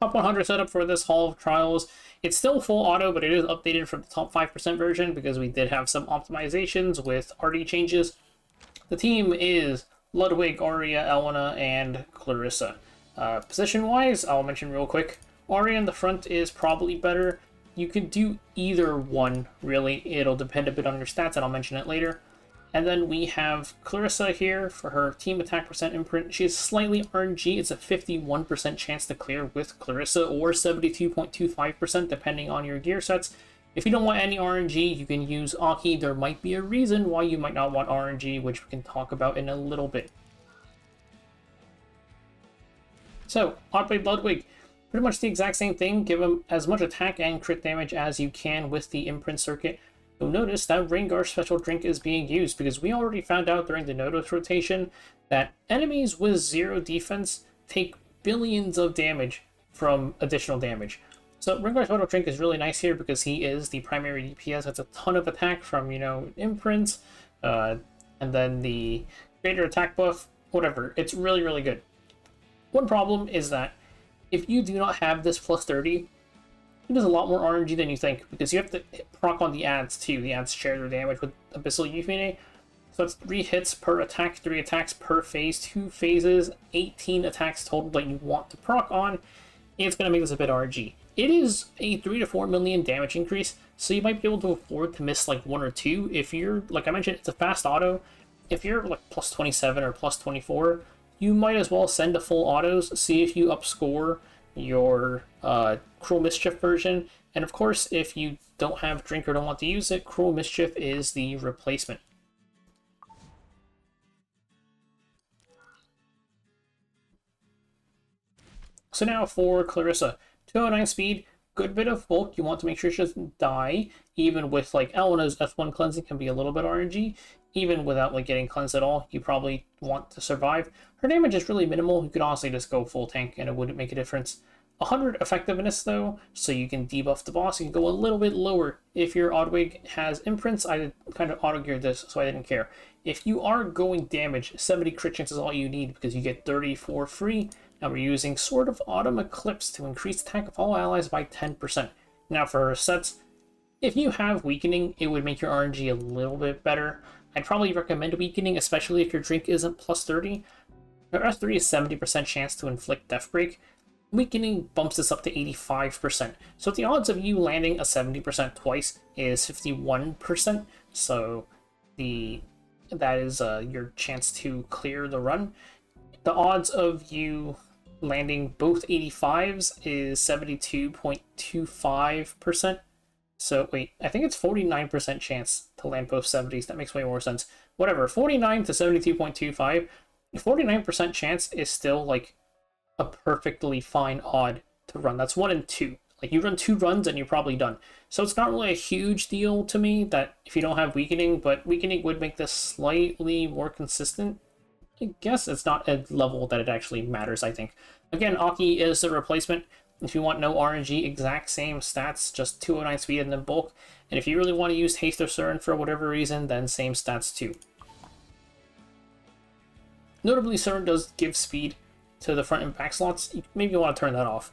top 100 setup for this Hall of Trials. It's still full auto, but it is updated from the top 5% version because we did have some optimizations with RD changes. The team is Ludwig, Aria, Elena, and Clarissa. Position-wise, I'll mention real quick. Aria in the front is probably better. You could do either one, really. It'll depend a bit on your stats, and I'll mention it later. And then we have Clarissa here for her team attack percent imprint. She is slightly RNG. It's a 51% chance to clear with Clarissa, or 72.25% depending on your gear sets. If you don't want any RNG, you can use Aki. There might be a reason why you might not want RNG, which we can talk about in a little bit. So, Aubade Ludwig, pretty much the exact same thing. Give him as much attack and crit damage as you can with the imprint circuit. You'll notice that Rengar's special drink is being used because we already found out during the Nodos rotation that enemies with 0 defense take billions of damage from additional damage. So Rengar's special drink is really nice here because he is the primary DPS. That's a ton of attack from, imprints, and then the greater attack buff, whatever. It's really, really good. One problem is that if you do not have this plus 30, it does a lot more RNG than you think, because you have to proc on the ads too. The ads share their damage with Abyssal Yufine. So it's 3 hits per attack, 3 attacks per phase, 2 phases, 18 attacks total that you want to proc on. It's going to make this a bit RNG. It is a 3 to 4 million damage increase, so you might be able to afford to miss like 1 or 2. If you're, like I mentioned, it's a fast auto. If you're like plus 27 or plus 24, you might as well send to full autos, see if you upscore your Cruel Mischief version, and of course if you don't have Drink or don't want to use it, Cruel Mischief is the replacement. So now for Clarissa, 209 speed, good bit of bulk. You want to make sure she doesn't die, even with like Elena's F1 cleansing can be a little bit RNG. Even without like getting cleansed at all, you probably want to survive. Her damage is really minimal. You could honestly just go full tank and it wouldn't make a difference. 100 effectiveness though, so you can debuff the boss. You can go a little bit lower. If your Ludwig has imprints, I kind of auto-geared this, so I didn't care. If you are going damage, 70 crit chance is all you need because you get 30 for free. Now we're using Sword of Autumn Eclipse to increase attack of all allies by 10%. Now for her sets, if you have Weakening, it would make your RNG a little bit better. I'd probably recommend Weakening, especially if your drink isn't plus 30. Her S3 is 70% chance to inflict Death Break. Weakening bumps this up to 85%. So the odds of you landing a 70% twice is 51%. So that is your chance to clear the run. The odds of you landing both 85s is 72.25%. So wait, I think it's 49% chance to land both 70s. That makes way more sense. Whatever, 49 to 72.25. 49% chance is still like a perfectly fine odd to run. That's 1 in 2. Like you run 2 runs and you're probably done. So it's not really a huge deal to me that if you don't have Weakening, but Weakening would make this slightly more consistent. I guess it's not a level that it actually matters, I think. Again, Aki is a replacement. If you want no RNG, exact same stats, just 209 speed and then bulk. And if you really want to use Haste or Cern for whatever reason, then same stats too. Notably, Cern does give speed to the front and back slots. Maybe you want to turn that off.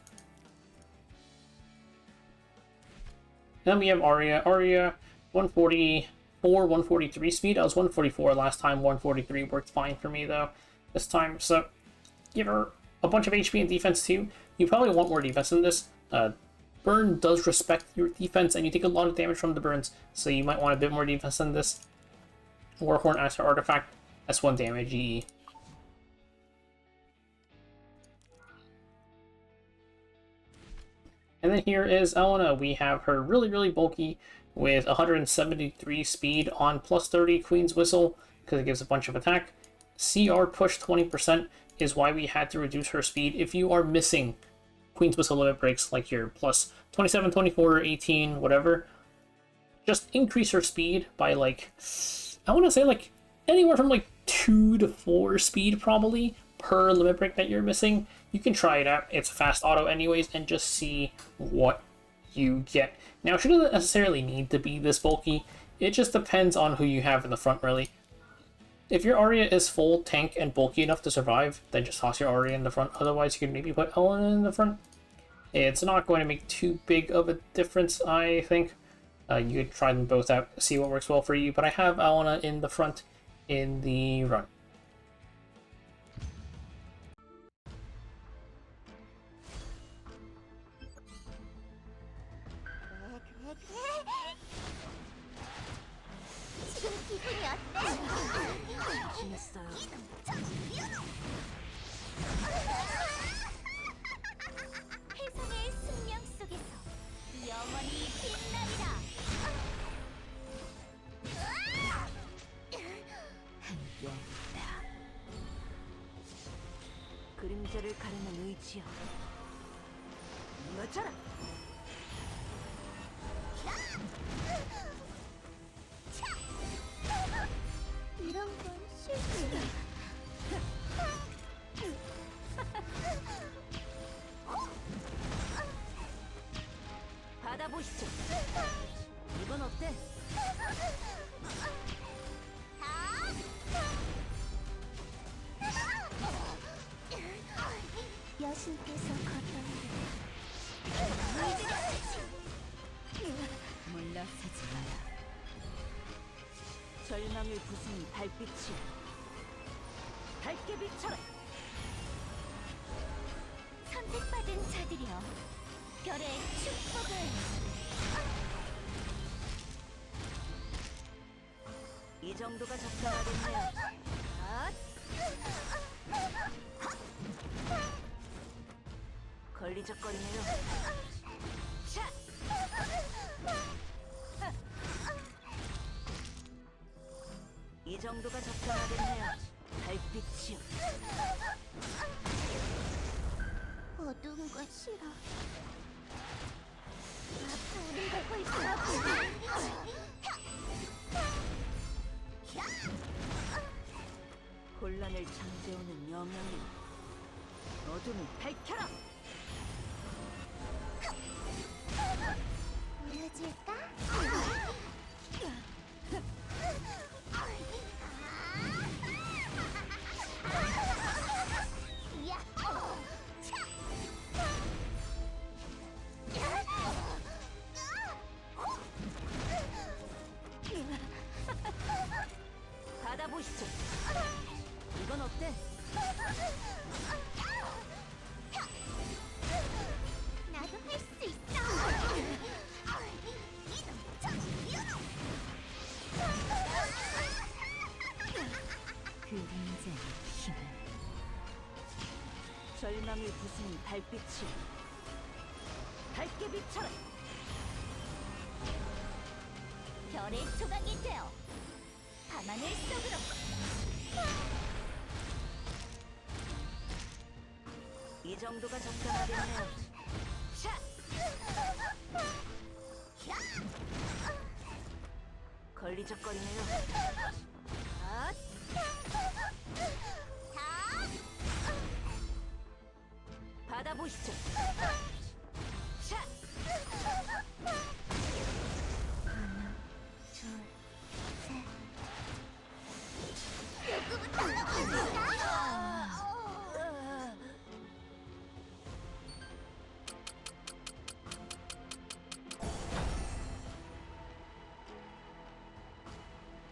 Then we have Aria. Aria, 144, 143 speed. I was 144 last time. 143 worked fine for me though this time. So give her a bunch of HP and defense too. You probably want more defense than this. Burn does respect your defense, and you take a lot of damage from the burns, so you might want a bit more defense than this. Warhorn as her artifact. That's 1 damage EE. And then here is Elena. We have her really, really bulky with 173 speed on plus 30 Queen's Whistle because it gives a bunch of attack. CR push 20% is why we had to reduce her speed. If you are missing Queen's Whistle limit breaks, like your plus 27, 24, 18, whatever, just increase her speed by like, I want to say like anywhere from like 2 to 4 speed probably per limit break that you're missing. You can try it out. It's a fast auto anyways, and just see what you get. Now, she doesn't necessarily need to be this bulky. It just depends on who you have in the front, really. If your Aria is full tank and bulky enough to survive, then just toss your Aria in the front. Otherwise, you can maybe put Elena in the front. It's not going to make too big of a difference, I think. You could try them both out, see what works well for you, but I have Elena in the front in the run. 그림자를 가르는 의지여, 맞아라. 이런 건 실수야. 받아보시죠. 이건 어때? 여신께서 거절해. 물러서지 마라. 절망을 부순 달빛이여, 밝게 비춰라. 선택받은 자들이여, 별의 축복을. 이 정도가 적당하겠네요. 걸리적거리네요. 차! 이 정도가 적당하겠네요. 달빛이요. 어두운 건 싫어. 불이 보고 있어. 혼란을 잠재우는 여명이 어둠을 밝혀라. 보여줄까? 받아보시죠. 이건 어때? 나도 할 수 있어. 그림자의 힘. 절망을 부순 달빛이 밝게 비춰라. 별의 조각이 되어 밤하늘 속으로. 이 정도가 적당하겠네요. 차! 걸리적거리네요. 받아보시죠.